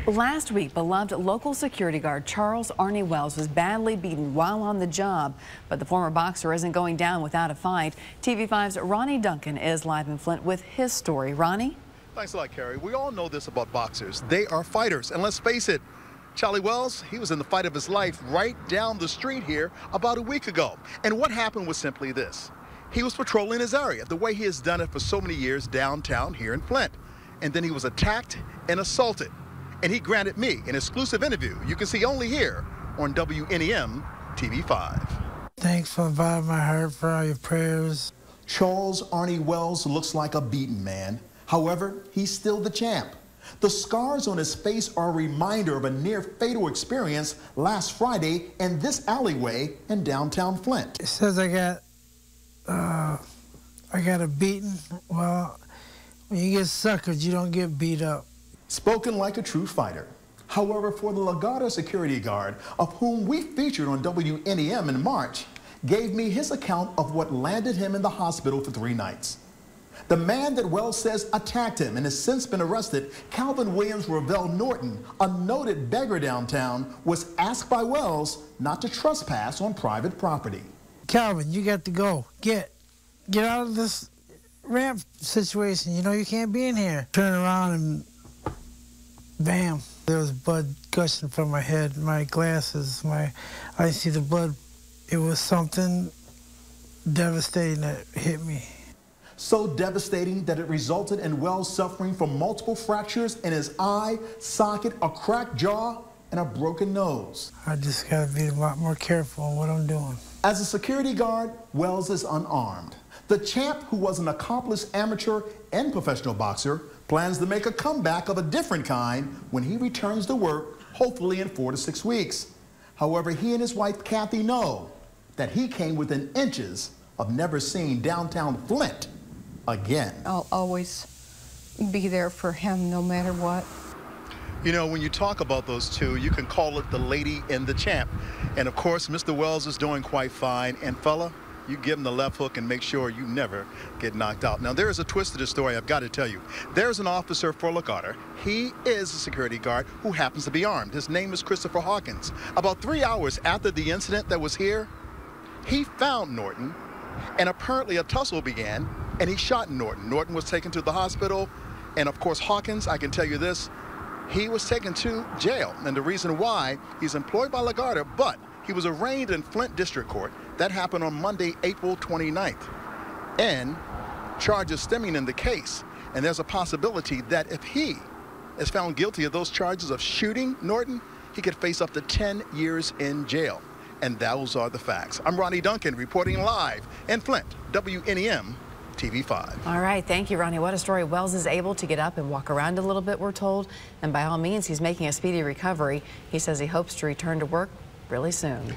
Last week, beloved local security guard Charles Arnie Wells was badly beaten while on the job, but the former boxer isn't going down without a fight. TV5's Ronnie Duncan is live in Flint with his story. Ronnie? Thanks a lot, Carrie. We all know this about boxers. They are fighters, and let's face it, Charlie Wells, he was in the fight of his life right down the street here about a week ago. And what happened was simply this. He was patrolling his area, the way he has done it for so many years downtown here in Flint. And then he was attacked and assaulted. And he granted me an exclusive interview you can see only here on WNEM TV5. Thanks from the bottom of my heart for all your prayers. Charles Arnie Wells looks like a beaten man. However, he's still the champ. The scars on his face are a reminder of a near-fatal experience last Friday in this alleyway in downtown Flint. It says I got a beating. Well, when you get suckered, you don't get beat up. Spoken like a true fighter. However, for the Legato security guard, of whom we featured on WNEM in March, gave me his account of what landed him in the hospital for 3 nights. The man that Wells says attacked him and has since been arrested, Calvin Williams Ravel Norton, a noted beggar downtown, was asked by Wells not to trespass on private property. Calvin, you got to go. Get out of this ramp situation. You know you can't be in here. Turn around and bam. There was blood gushing from my head, my glasses, I see the blood. It was something devastating that hit me. So devastating that it resulted in Wells suffering from multiple fractures in his eye, socket, a cracked jaw, and a broken nose. I just gotta be a lot more careful in what I'm doing. As a security guard, Wells is unarmed. The champ, who was an accomplished amateur and professional boxer, plans to make a comeback of a different kind when he returns to work, hopefully in 4 to 6 weeks. However, he and his wife, Kathy, know that he came within inches of never seeing downtown Flint again. I'll always be there for him no matter what. You know, when you talk about those two, you can call it the lady and the champ. And of course, Mr. Wells is doing quite fine. And fella, you give him the left hook and make sure you never get knocked out. Now, there is a twist to the story I've got to tell you. There's an officer for Legato. He is a security guard who happens to be armed. His name is Christopher Hawkins. About 3 hours after the incident that was here, he found Norton, and apparently a tussle began, and he shot Norton. Norton was taken to the hospital, and of course, Hawkins, I can tell you this, he was taken to jail. And the reason why, he's employed by Legato, but he was arraigned in Flint District Court. That happened on Monday, April 29th. And charges stemming in the case. And there's a possibility that if he is found guilty of those charges of shooting Norton, he could face up to 10 years in jail. And those are the facts. I'm Ronnie Duncan reporting live in Flint, WNEM TV5. All right, thank you, Ronnie. What a story. Wells is able to get up and walk around a little bit, we're told. And by all means, he's making a speedy recovery. He says he hopes to return to work really soon.